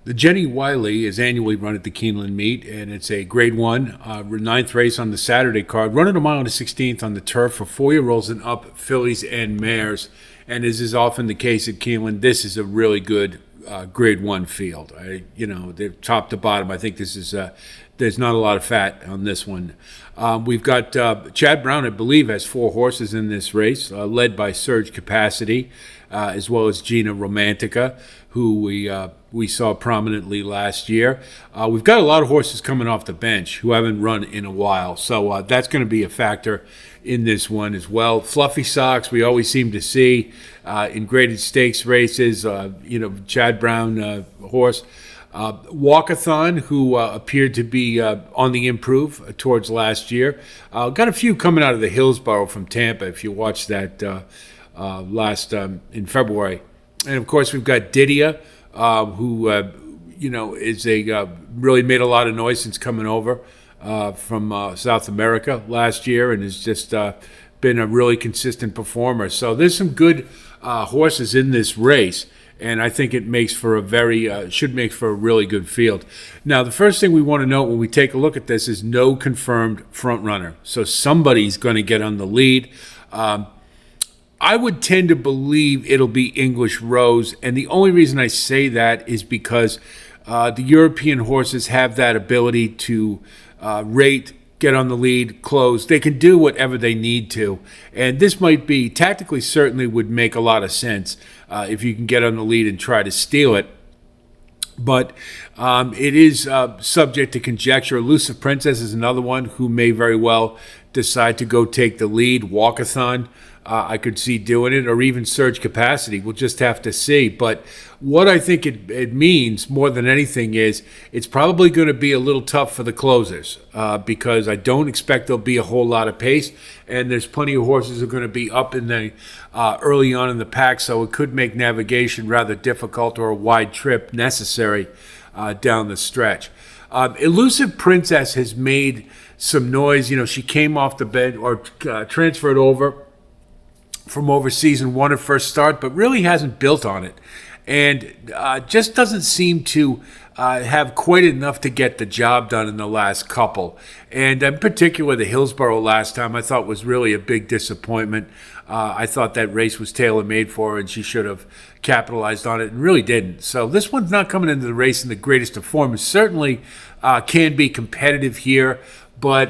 The Jenny Wiley is annually run at the Keeneland meet, and it's a Grade 1, ninth race on the Saturday card. Running a mile and a 16th on the turf for 4-year-olds and up, fillies and mares. And as is often the case at Keeneland, this is a really good Grade 1 field. They're top to bottom. I think this is there's not a lot of fat on this one. We've got Chad Brown, I believe, has 4 horses in this race, led by Surge Capacity, as well as Gina Romantica, who we saw prominently last year. We've got a lot of horses coming off the bench who haven't run in a while, so that's going to be a factor in this one as well. Fluffy Socks, we always seem to see in graded stakes races. Chad Brown horse. Walkathon, who appeared to be on the improve towards last year. Got a few coming out of the Hillsborough from Tampa, if you watched that last in February. And, of course, we've got Didia, who, is really made a lot of noise since coming over from South America last year and has just been a really consistent performer. So there's some good horses in this race. And I think it makes for should make for a really good field. Now, the first thing we want to note when we take a look at this is no confirmed front runner. So somebody's going to get on the lead. I would tend to believe it'll be English Rose. And the only reason I say that is because the European horses have that ability to rate, get on the lead, close. They can do whatever they need to. And this might be, tactically certainly would make a lot of sense if you can get on the lead and try to steal it. But it is subject to conjecture. Elusive Princess is another one who may very well decide to go take the lead. Walkathon, I could see doing it, or even Surge Capacity. We'll just have to see. But what I think it means more than anything is it's probably going to be a little tough for the closers because I don't expect there'll be a whole lot of pace, and there's plenty of horses who are going to be up in the early on in the pack, so it could make navigation rather difficult or a wide trip necessary down the stretch. Elusive Princess has made some noise. She came off the bench or transferred over from overseas and won her first start, but really hasn't built on it. And just doesn't seem to have quite enough to get the job done in the last couple. And in particular, the Hillsborough last time I thought was really a big disappointment. I thought that race was tailor-made for her and she should have capitalized on it and really didn't. So this one's not coming into the race in the greatest of form. It certainly can be competitive here, but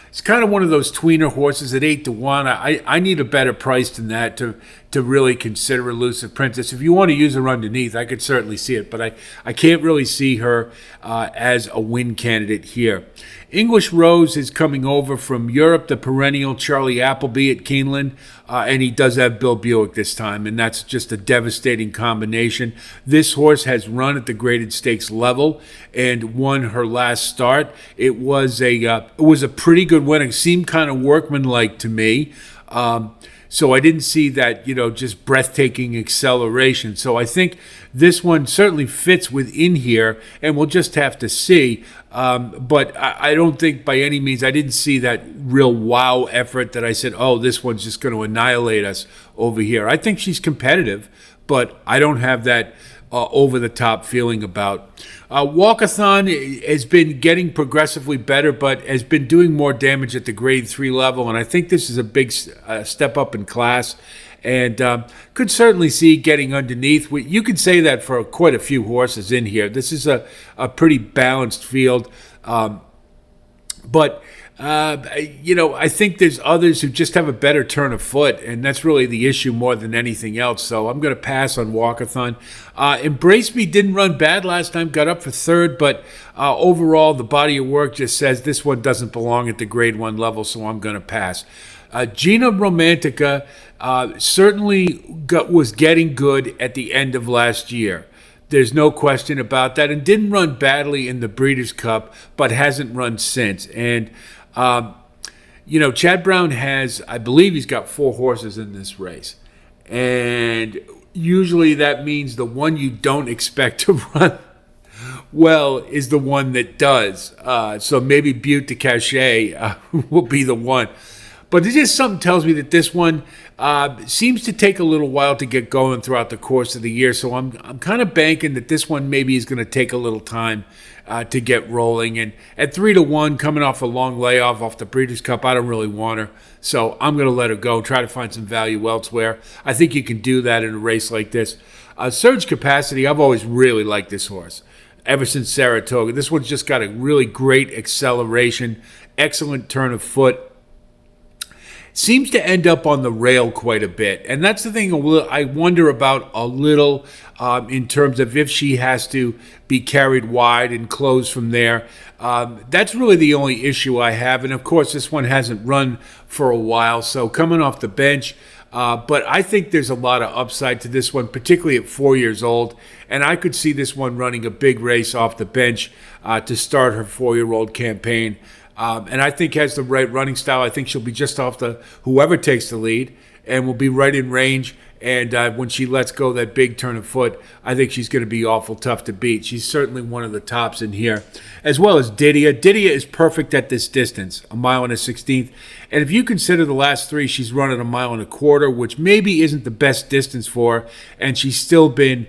it's kind of one of those tweener horses at 8-1. I need a better price than that to really consider Elusive Princess. If you want to use her underneath, I could certainly see it, but I can't really see her as a win candidate here. English Rose is coming over from Europe, the perennial Charlie Appleby at Keeneland, and he does have Bill Buick this time, and that's just a devastating combination. This horse has run at the graded stakes level and won her last start. It was a pretty good win. It seemed kind of workmanlike to me. So I didn't see that, just breathtaking acceleration. So I think this one certainly fits within here, and we'll just have to see. But I don't think by any means, I didn't see that real wow effort that I said, oh, this one's just going to annihilate us over here. I think she's competitive, but I don't have that over-the-top feeling about. Walkathon has been getting progressively better, but has been doing more damage at the grade 3 level, and I think this is a big step up in class, and could certainly see getting underneath. You could say that for quite a few horses in here. This is a pretty balanced field, but I think there's others who just have a better turn of foot, and that's really the issue more than anything else. So I'm going to pass on Walkathon. Embrace Me didn't run bad last time, got up for third, but overall the body of work just says this one doesn't belong at the grade 1 level, so I'm going to pass. Gina Romantica certainly was getting good at the end of last year. There's no question about that, and didn't run badly in the Breeders' Cup, but hasn't run since. And Chad Brown has, I believe he's got 4 horses in this race. And usually that means the one you don't expect to run well is the one that does. So maybe Butte de Cachet will be the one. But it just something tells me that this one Seems to take a little while to get going throughout the course of the year, so I'm kind of banking that this one maybe is going to take a little time to get rolling. And at 3-1, coming off a long layoff off the Breeders' Cup, I don't really want her, so I'm going to let her go. Try to find some value elsewhere. I think you can do that in a race like this. Surge Capacity, I've always really liked this horse ever since Saratoga. This one's just got a really great acceleration, excellent turn of foot. Seems to end up on the rail quite a bit. And that's the thing I wonder about a little in terms of if she has to be carried wide and close from there. That's really the only issue I have. And, of course, this one hasn't run for a while. So coming off the bench, but I think there's a lot of upside to this one, particularly at 4 years old. And I could see this one running a big race off the bench to start her 4-year-old campaign. And I think has the right running style. I think she'll be just off whoever takes the lead and will be right in range. And when she lets go that big turn of foot, I think she's going to be awful tough to beat. She's certainly one of the tops in here, as well as Didia. Didia is perfect at this distance, 1 mile and a 16th. And if you consider the last 3, she's run at 1 mile and a quarter, which maybe isn't the best distance for her, and she's still been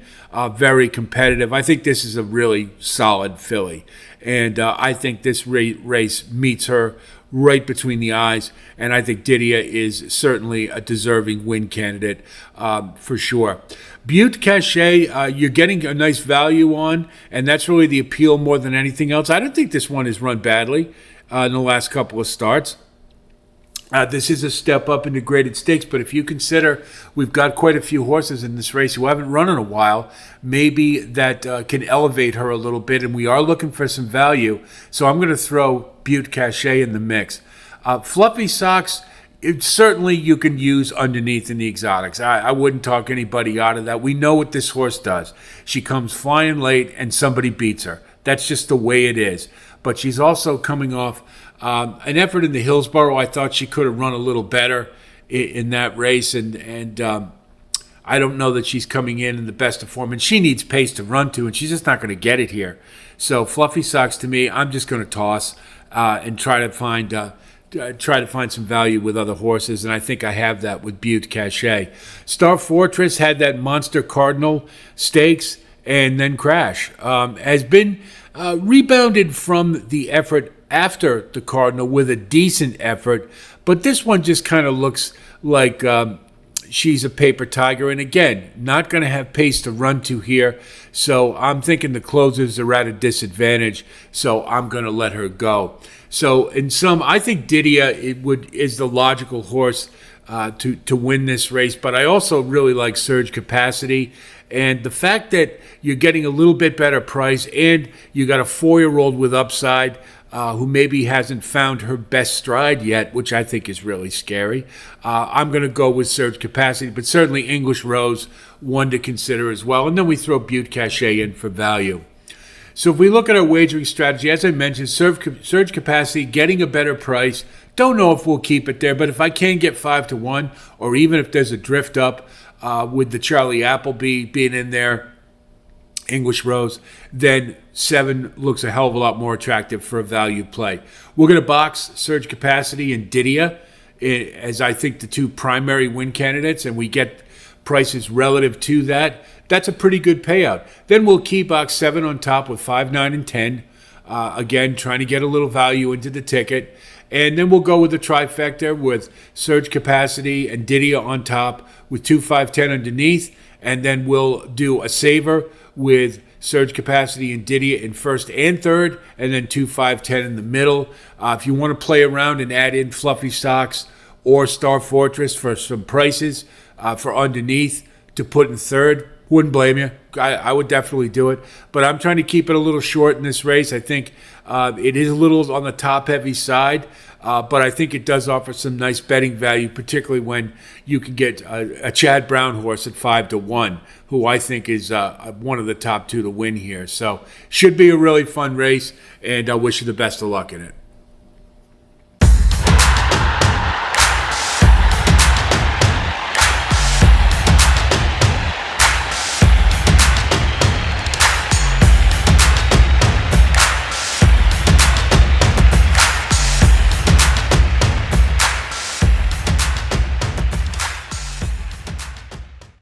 very competitive. I think this is a really solid filly. And I think this race meets her right between the eyes. And I think Didia is certainly a deserving win candidate for sure. Butte Cachet, you're getting a nice value on, and that's really the appeal more than anything else. I don't think this one has run badly in the last couple of starts. This is a step up in the graded stakes, but if you consider we've got quite a few horses in this race who haven't run in a while, maybe that can elevate her a little bit, and we are looking for some value. So I'm going to throw Butte Cachet in the mix. Fluffy Socks, certainly you can use underneath in the exotics. I wouldn't talk anybody out of that. We know what this horse does. She comes flying late and somebody beats her. That's just the way it is. But she's also coming off an effort in the Hillsborough. I thought she could have run a little better in that race, and I don't know that she's coming in the best of form. And she needs pace to run to, and she's just not going to get it here. So Fluffy Socks, to me, I'm just going to toss and try to find some value with other horses, and I think I have that with Butte Cachet. Star Fortress had that Monster Cardinal Stakes and then crash. Has been rebounded from the effort after the Cardinal with a decent effort, but this one just kind of looks like she's a paper tiger, and again, not going to have pace to run to here, so I'm thinking the closers are at a disadvantage, so I'm going to let her go. So in sum, I think Didia is the logical horse to win this race, but I also really like Surge Capacity. And the fact that you're getting a little bit better price and you got a 4-year-old with upside who maybe hasn't found her best stride yet, which I think is really scary. I'm going to go with Surge Capacity, but certainly English Rose, one to consider as well. And then we throw Butte Cachet in for value. So if we look at our wagering strategy, as I mentioned, Surge Capacity, getting a better price. Don't know if we'll keep it there, but if I can get 5-1, or even if there's a drift up with the Charlie Appleby being in there, English Rose, then 7 looks a hell of a lot more attractive for a value play. We're going to box Surge Capacity and Didia as I think the 2 primary win candidates, and we get prices relative to that. That's a pretty good payout. Then we'll key box 7 on top with 5, 9, and 10. Again, trying to get a little value into the ticket. And then we'll go with the trifecta with Surge Capacity and Didia on top with 2, 5, 10 underneath. And then we'll do a saver with Surge Capacity and Didia in first and third, and then 2, 5, 10 in the middle. If you want to play around and add in Fluffy Socks or Star Fortress for some prices for underneath to put in third, wouldn't blame you. I would definitely do it. But I'm trying to keep it a little short in this race. I think it is a little on the top-heavy side, but I think it does offer some nice betting value, particularly when you can get a Chad Brown horse at 5-1, who I think is one of the top 2 to win here. So should be a really fun race, and I wish you the best of luck in it.